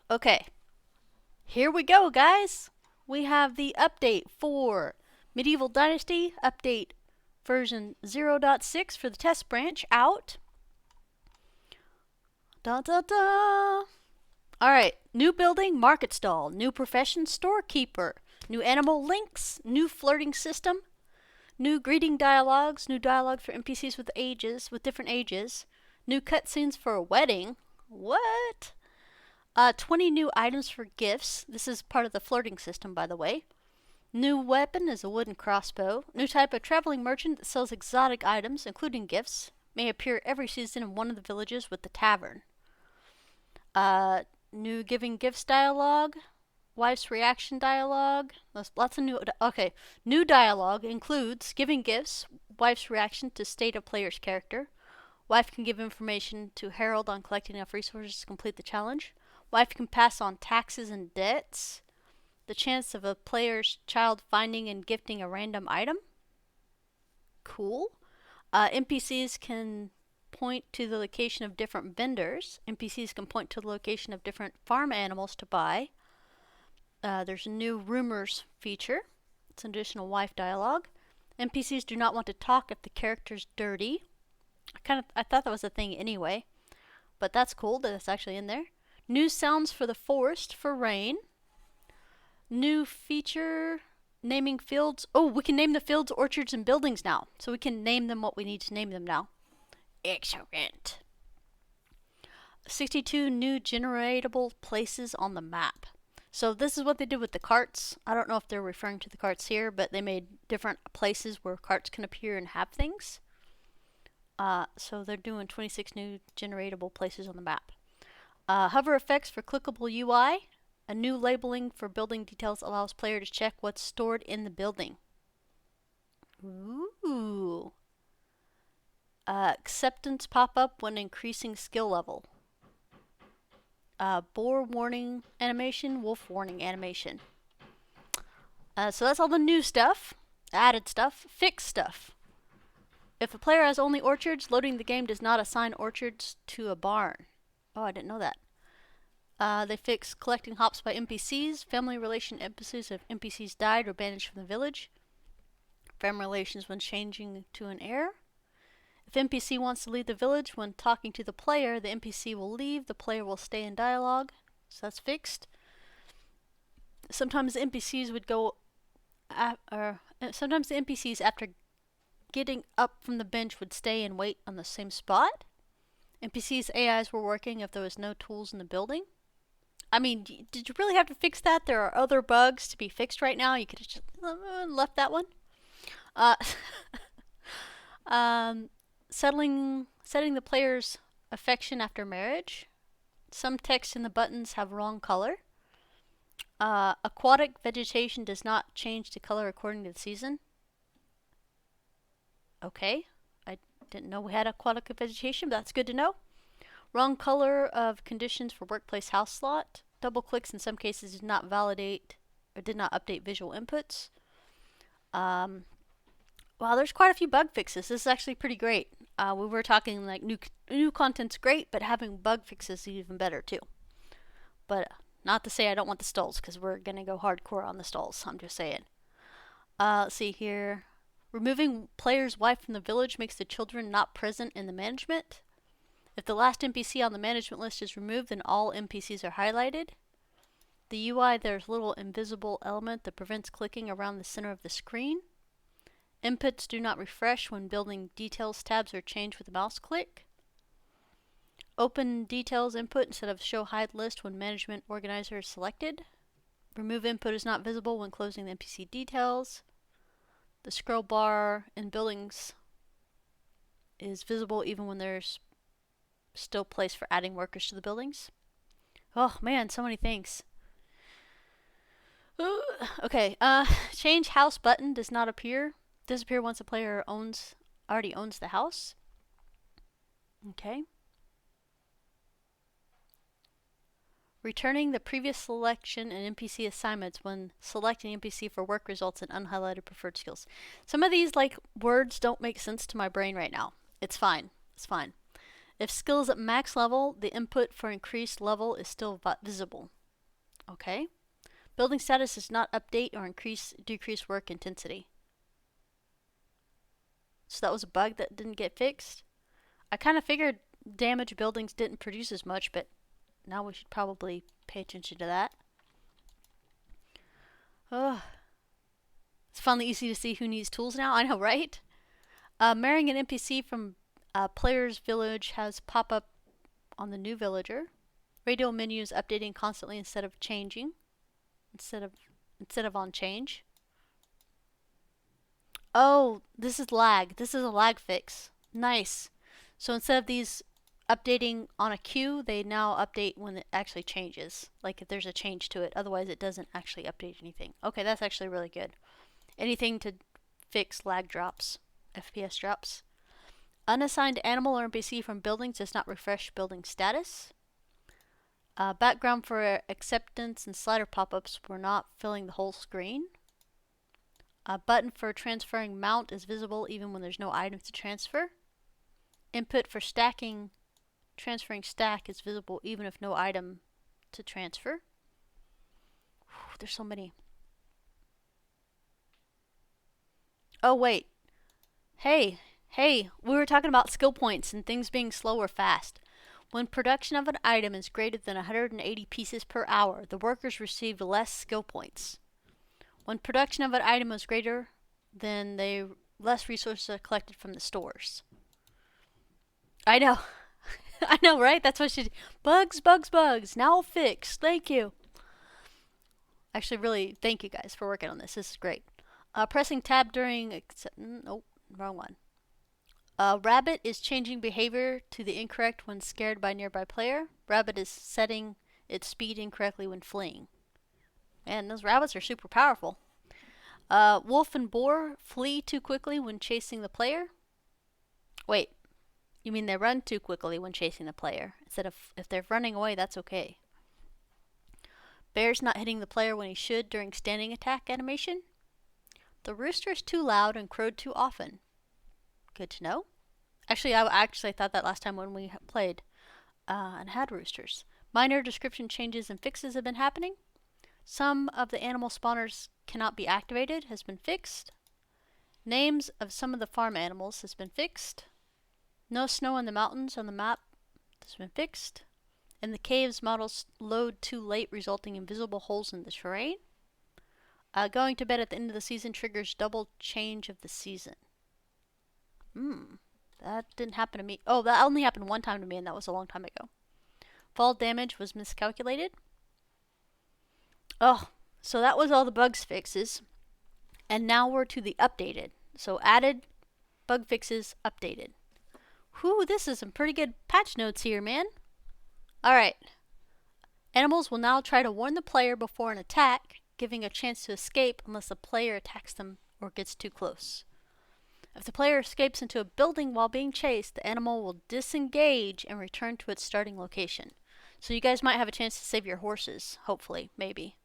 Okay, here we go, guys. We have the update for Medieval Dynasty, update version 0.6 for the test branch out. Da da da! Alright, new building, market stall, new profession, storekeeper, new animal links, new flirting system, new greeting dialogues, new dialogue for NPCs with different ages, new cutscenes for a wedding. What? 20 new items for gifts. This is part of the flirting system, by the way. New weapon is a wooden crossbow. New type of traveling merchant that sells exotic items, including gifts. May appear every season in one of the villages with the tavern. New giving gifts dialogue. Wife's reaction dialogue. There's lots of new. Okay, new dialogue includes giving gifts, wife's reaction to state of player's character. Wife can give information to Herald on collecting enough resources to complete the challenge. Wife can pass on taxes and debts. The chance of a player's child finding and gifting a random item. Cool. NPCs can point to the location of different vendors. NPCs can point to the location of different farm animals to buy. There's a new rumors feature. It's an additional wife dialogue. NPCs do not want to talk if the character's dirty. I thought that was a thing anyway, but that's cool that it's actually in there. New sounds for the forest for rain. New feature, naming fields. Oh, we can name the fields, orchards, and buildings now. So we can name them what we need to name them now. Excellent. 62 new generatable places on the map. So this is what they did with the carts. I don't know if they're referring to the carts here, but they made different places where carts can appear and have things. So they're doing 26 new generatable places on the map. Hover effects for clickable UI. A new labeling for building details allows player to check what's stored in the building. Ooh. Acceptance pop-up when increasing skill level. Boar warning animation, wolf warning animation. So that's all the new stuff, added stuff, fixed stuff. If a player has only orchards, loading the game does not assign orchards to a barn. Oh, I didn't know that. They fix collecting hops by NPCs, family relation emphasis if NPCs died or banished from the village, family relations when changing to an heir. If NPC wants to leave the village when talking to the player, the NPC will leave, the player will stay in dialogue, so that's fixed. Sometimes the NPCs after getting up from the bench would stay and wait on the same spot. NPCs' AIs were working if there was no tools in the building. I mean, did you really have to fix that? There are other bugs to be fixed right now. You could have just left that one. Setting the player's affection after marriage. Some text in the buttons have wrong color. Aquatic vegetation does not change the color according to the season. Okay, I didn't know we had aquatic vegetation, but that's good to know. Wrong color of conditions for workplace house slot. Double clicks in some cases did not validate or did not update visual inputs. Wow, there's quite a few bug fixes. This is actually pretty great. We were talking like new content's great, but having bug fixes is even better too. But not to say I don't want the stalls, because we're gonna go hardcore on the stalls. I'm just saying. Let's see here. Removing player's wife from the village makes the children not present in the management. If the last NPC on the management list is removed, then all NPCs are highlighted. The UI, there's a little invisible element that prevents clicking around the center of the screen. Inputs do not refresh when building details tabs are changed with a mouse click. Open details input instead of show hide list when management organizer is selected. Remove input is not visible when closing the NPC details. The scroll bar in buildings is visible even when there's still place for adding workers to the buildings. Oh man, so many things. Okay, change house button does not disappear once a player already owns the house. Okay. Returning the previous selection and NPC assignments when selecting NPC for work results in unhighlighted preferred skills. Some of these words don't make sense to my brain right now. It's fine. It's fine. If skill is at max level, the input for increased level is still visible. Okay. Building status does not update or decrease work intensity. So that was a bug that didn't get fixed. I kind of figured damaged buildings didn't produce as much, but now we should probably pay attention to that. Oh, it's finally easy to see who needs tools now. I know, right? Marrying an NPC from a player's village has pop up on the new villager. Radial menu is updating constantly instead of changing. Instead of on change. Oh, this is lag. This is a lag fix. Nice. So instead of these updating on a queue, they now update when it actually changes. Like if there's a change to it. Otherwise it doesn't actually update anything. Okay, that's actually really good. Anything to fix lag drops, FPS drops. Unassigned animal or NPC from buildings does not refresh building status. Background for acceptance and slider pop-ups were not filling the whole screen. A button for transferring mount is visible even when there's no items to transfer. Input for transferring stack is visible even if no item to transfer. Whew, there's so many. Oh wait. Hey, we were talking about skill points and things being slow or fast. When production of an item is greater than 180 pieces per hour, the workers receive less skill points. When production of an item is greater, then less resources are collected from the stores. I know. I know, right? That's what she... Bugs. Now fixed. Thank you. Actually, really, thank you guys for working on this. This is great. Pressing tab during... Nope, wrong one. Rabbit is changing behavior to the incorrect when scared by nearby player. Rabbit is setting its speed incorrectly when fleeing. Man, those rabbits are super powerful. Wolf and boar flee too quickly when chasing the player. Wait, you mean they run too quickly when chasing the player? Instead of if they're running away, that's okay. Bear's not hitting the player when he should during standing attack animation. The rooster is too loud and crowed too often. Good to know. Actually, I actually thought that last time when we played and had roosters. Minor description changes and fixes have been happening. Some of the animal spawners cannot be activated has been fixed. Names of some of the farm animals has been fixed. No snow in the mountains on the map has been fixed. In the caves, models load too late, resulting in visible holes in the terrain. Going to bed at the end of the season triggers double change of the season. That didn't happen to me. Oh, that only happened one time to me, and that was a long time ago. Fall damage was miscalculated. Oh, so that was all the bugs fixes. And now we're to the updated. So added, bug fixes, updated. Whew, this is some pretty good patch notes here, man. Alright. Animals will now try to warn the player before an attack, giving a chance to escape unless the player attacks them or gets too close. If the player escapes into a building while being chased, the animal will disengage and return to its starting location. So you guys might have a chance to save your horses, hopefully, maybe.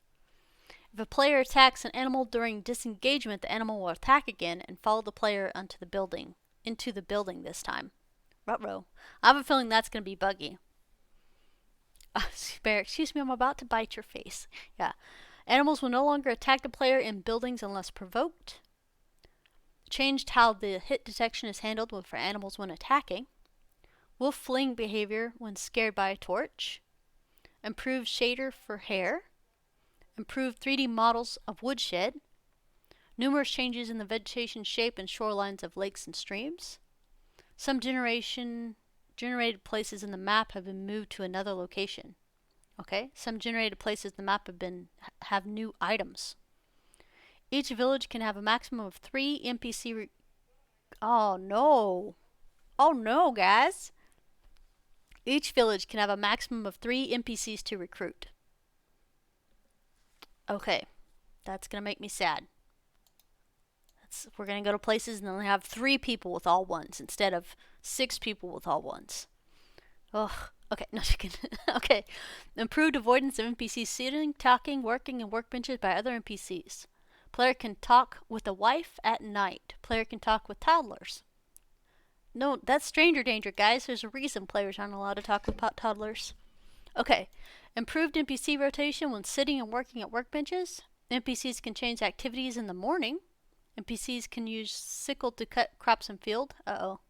If a player attacks an animal during disengagement, the animal will attack again and follow the player into the building this time. Ruh-roh. I have a feeling that's going to be buggy. Bear, excuse me, I'm about to bite your face. Yeah. Animals will no longer attack the player in buildings unless provoked. Changed how the hit detection is handled for animals when attacking. Wolf fleeing behavior when scared by a torch. Improved shader for hair. Improved 3D models of woodshed. Numerous changes in the vegetation shape and shorelines of lakes and streams. Some generated places in the map have been moved to another location. Okay, some generated places in the map have new items. Each village can have a maximum of 3 NPC. Oh no! Oh no, guys! Each village can have a maximum of 3 NPCs to recruit. Okay, that's gonna make me sad. We're gonna go to places and then have 3 people with all ones instead of 6 people with all ones. Ugh. Okay, no chicken. Okay. Improved avoidance of NPCs sitting, talking, working, and workbenches by other NPCs. Player can talk with a wife at night. Player can talk with toddlers. No, that's stranger danger, guys. There's a reason players aren't allowed to talk about toddlers. Okay. Improved NPC rotation when sitting and working at workbenches. NPCs can change activities in the morning. NPCs can use sickle to cut crops in field. Uh-oh.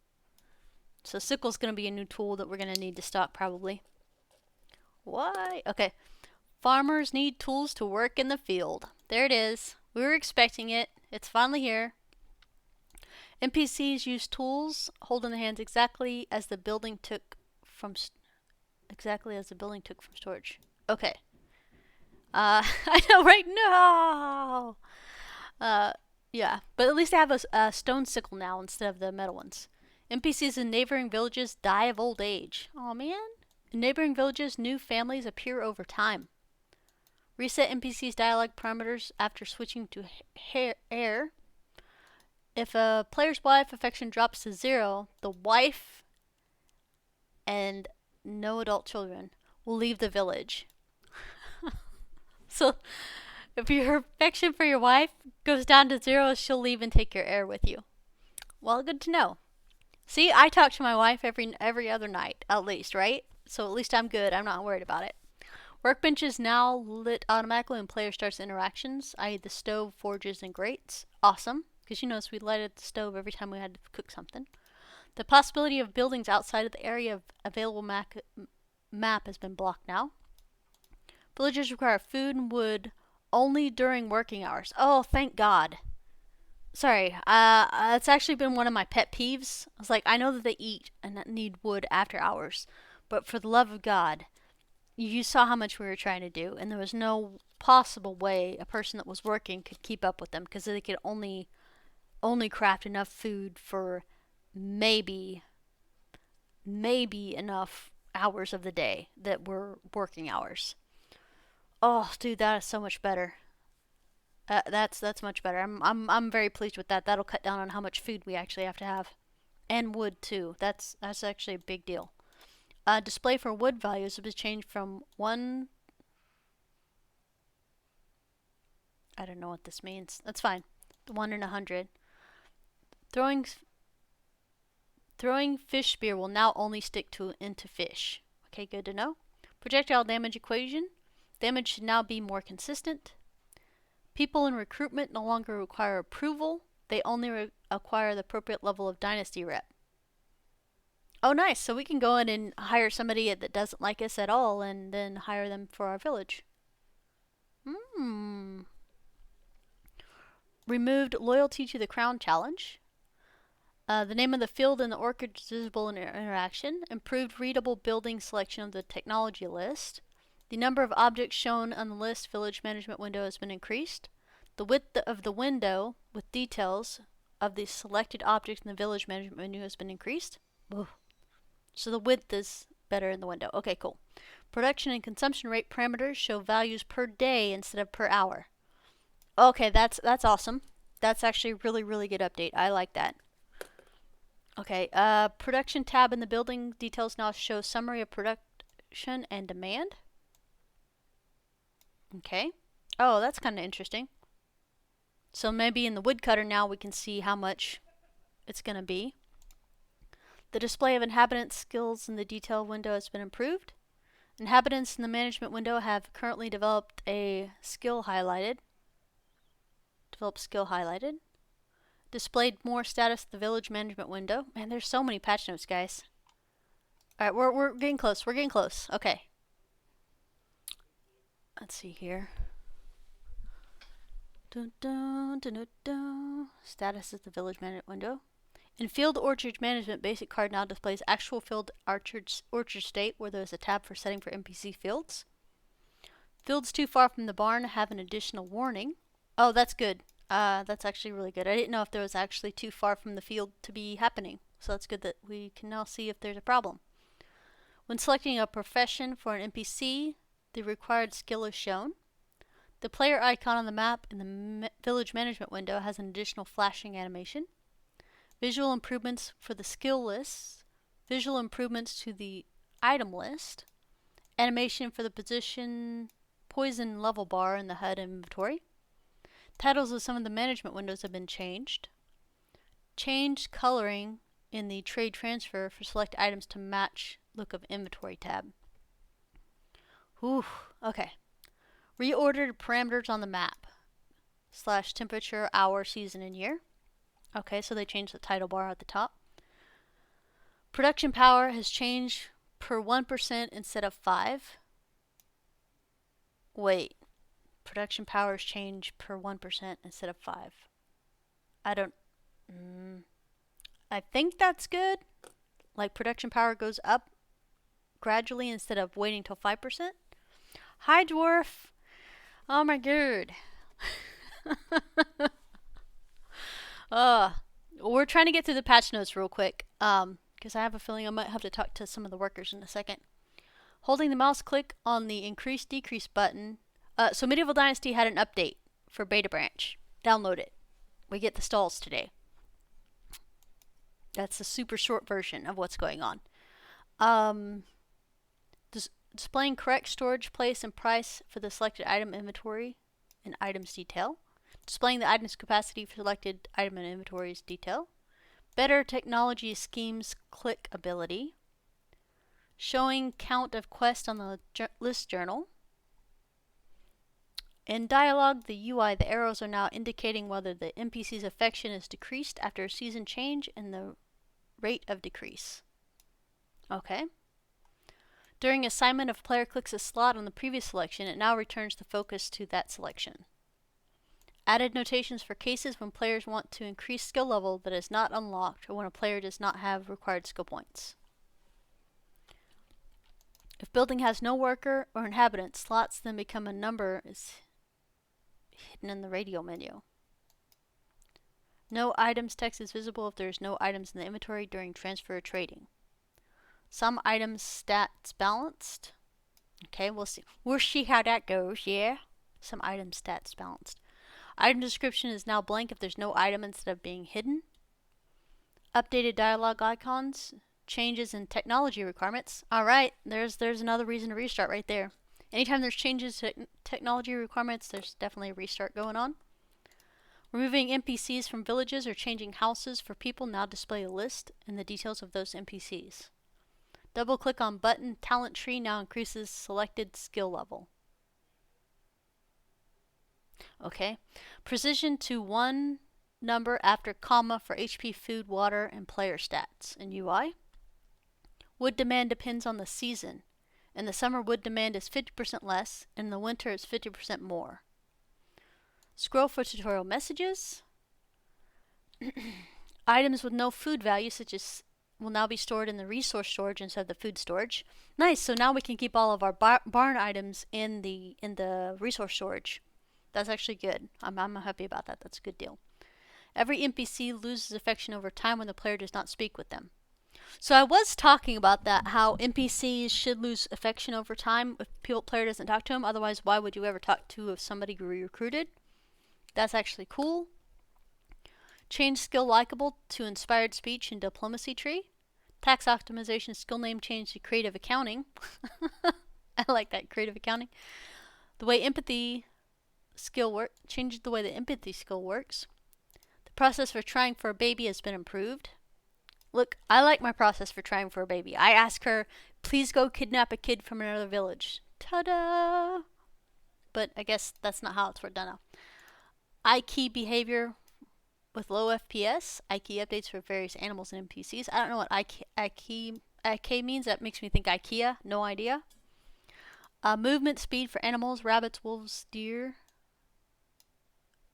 So sickle's going to be a new tool that we're going to need to stock probably. Why? Okay. Farmers need tools to work in the field. There it is. We were expecting it. It's finally here. NPCs use tools hold in the hands exactly as the building took from storage. Okay. I know, right? No. Yeah, but at least I have a stone sickle now instead of the metal ones. NPCs in neighboring villages die of old age. Oh man. In neighboring villages, new families appear over time. Reset NPC's dialogue parameters after switching to air. If a player's wife affection drops to 0, the wife and no adult children will leave the village. So, if your affection for your wife goes down to 0, she'll leave and take your heir with you. Well, good to know. See, I talk to my wife every other night, at least, right? So at least I'm good. I'm not worried about it. Workbench is now lit automatically when player starts interactions, i.e. the stove, forges, and grates. Awesome, because you notice we lighted the stove every time we had to cook something. The possibility of buildings outside of the area of available map has been blocked now. Villagers require food and wood only during working hours. Oh, thank God. Sorry, it's actually been one of my pet peeves. I was like, I know that they eat and need wood after hours, but for the love of God, you saw how much we were trying to do, and there was no possible way a person that was working could keep up with them because they could only craft enough food for maybe enough hours of the day that were working hours. Oh, dude, that is so much better. That's much better. I'm very pleased with that. That'll cut down on how much food we actually have to have, and wood too. That's actually a big deal. Display for wood values has changed from 1. I don't know what this means. That's fine. 1 in 100. Throwing fish spear will now only stick into fish. Okay, good to know. Projectile damage equation. Damage should now be more consistent. People in recruitment no longer require approval. They only acquire the appropriate level of Dynasty rep. Oh, nice. So we can go in and hire somebody that doesn't like us at all and then hire them for our village. Removed loyalty to the crown challenge. The name of the field in the orchard is visible in interaction. Improved readable building selection of the technology list. The number of objects shown on the list village management window has been increased. The width of the window with details of the selected objects in the village management menu has been increased. Whoa. So the width is better in the window. Okay, cool. Production and consumption rate parameters show values per day instead of per hour. Okay, that's awesome. That's actually a really good update. I like that. Okay, production tab in the building details now show summary of production and demand. Okay. Oh, that's kind of interesting. So maybe in the woodcutter now we can see how much it's going to be. The display of inhabitant skills in the detail window has been improved. Inhabitants in the management window have currently developed a skill highlighted. Displayed more status in the village management window. Man, there's so many patch notes, guys. Alright, we're getting close. We're getting close. Okay. Let's see here. Status at the village management window. In Field Orchard Management, basic card now displays actual field orchard state where there is a tab for setting for NPC fields. Fields too far from the barn have an additional warning. Oh, that's good. That's actually really good. I didn't know if there was actually too far from the field to be happening. So that's good that we can now see if there's a problem. When selecting a profession for an NPC, the required skill is shown. The player icon on the map in the village management window has an additional flashing animation. Visual improvements for the skill lists. Visual improvements to the item list. Animation for the poison level bar in the HUD inventory. Titles of some of the management windows have been changed. Changed coloring in the trade transfer for select items to match look of inventory tab. Whew, okay. Reordered parameters on the map. / temperature, hour, season, and year. Okay, so they changed the title bar at the top. Production power has changed per 1% instead of 5. Wait. Production power has changed per 1% instead of 5. I don't... I think that's good. Like production power goes up gradually instead of waiting till 5%. Hi, dwarf. Oh my god. We're trying to get through the patch notes real quick. Because I have a feeling I might have to talk to some of the workers in a second. Holding the mouse click on the increase decrease button. So Medieval Dynasty had an update for beta branch. Download it. We get the stalls today. That's a super short version of what's going on. Displaying correct storage place and price for the selected item inventory and items detail. Displaying the item's capacity for selected item and inventories detail. Better technology schemes click ability. Showing count of quests on the list journal. In dialogue, the UI, the arrows are now indicating whether the NPC's affection is decreased after a season change and the rate of decrease. Okay. During assignment, if a player clicks a slot on the previous selection, it now returns the focus to that selection. Added notations for cases when players want to increase skill level that is not unlocked or when a player does not have required skill points. If building has no worker or inhabitant, slots then become a number is hidden in the radio menu. No items text is visible if there is no items in the inventory during transfer or trading. Some items stats balanced. Okay, we'll see. We'll see how that goes, yeah? Some items stats balanced. Item description is now blank if there's no item instead of being hidden. Updated dialogue icons. Changes in technology requirements. Alright, there's another reason to restart right there. Anytime there's changes to technology requirements, there's definitely a restart going on. Removing NPCs from villages or changing houses for people now display a list and the details of those NPCs. Double click on button talent tree now increases selected skill level. Okay. Precision to 1 number after comma for HP, food, water, and player stats in UI. Wood demand depends on the season. In the summer, wood demand is 50% less, and in the winter, it's 50% more. Scroll for tutorial messages. Items with no food value, such as will now be stored in the resource storage instead of the food storage. Nice, so now we can keep all of our barn items in the resource storage. That's actually good. I'm happy about that. That's a good deal. Every NPC loses affection over time when the player does not speak with them. So I was talking about that, how NPCs should lose affection over time if player doesn't talk to them. Otherwise, why would you ever talk to somebody you recruited? That's actually cool. Change skill likable to inspired speech and diplomacy tree. Tax optimization skill name change to creative accounting. I like that, creative accounting. The way empathy skill changes the way the empathy skill works. The process for trying for a baby has been improved. Look, I like my process for trying for a baby. I ask her, please go kidnap a kid from another village. Ta-da! But I guess that's not how it's done now. I-key behavior with low FPS. I-key updates for various animals and NPCs. I don't know what I-key means. That makes me think IKEA. No idea. Movement speed for animals, rabbits, wolves, deer,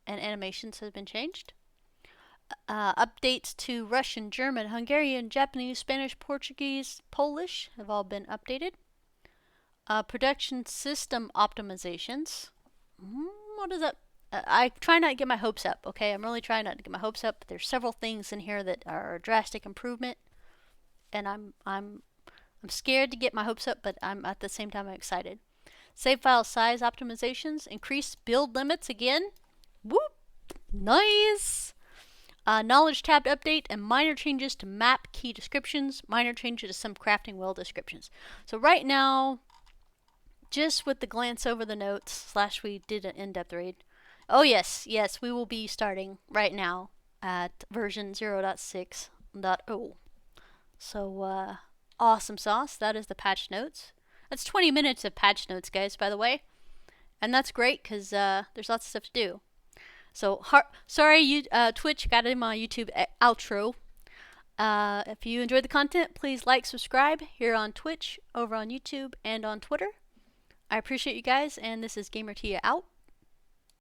and animations has been changed. Updates to Russian, German, Hungarian, Japanese, Spanish, Portuguese, Polish have all been updated. Production system optimizations. What is that? I try not to get my hopes up, okay? I'm really trying not to get my hopes up. There's several things in here that are a drastic improvement, and I'm scared to get my hopes up, but I'm at the same time I'm excited. Save file size optimizations. Increase build limits again. Whoop! Nice! Knowledge tab update and minor changes to map key descriptions, minor changes to some crafting wheel descriptions. So right now, just with the glance over the notes, / we did an in-depth read. Oh yes, we will be starting right now at version 0.6.0. So, awesome sauce. That is the patch notes. That's 20 minutes of patch notes, guys, by the way. And that's great because there's lots of stuff to do. So, sorry, Twitch got in my YouTube outro. If you enjoyed the content, please like, subscribe here on Twitch, over on YouTube, and on Twitter. I appreciate you guys, and this is Gamer Tia out.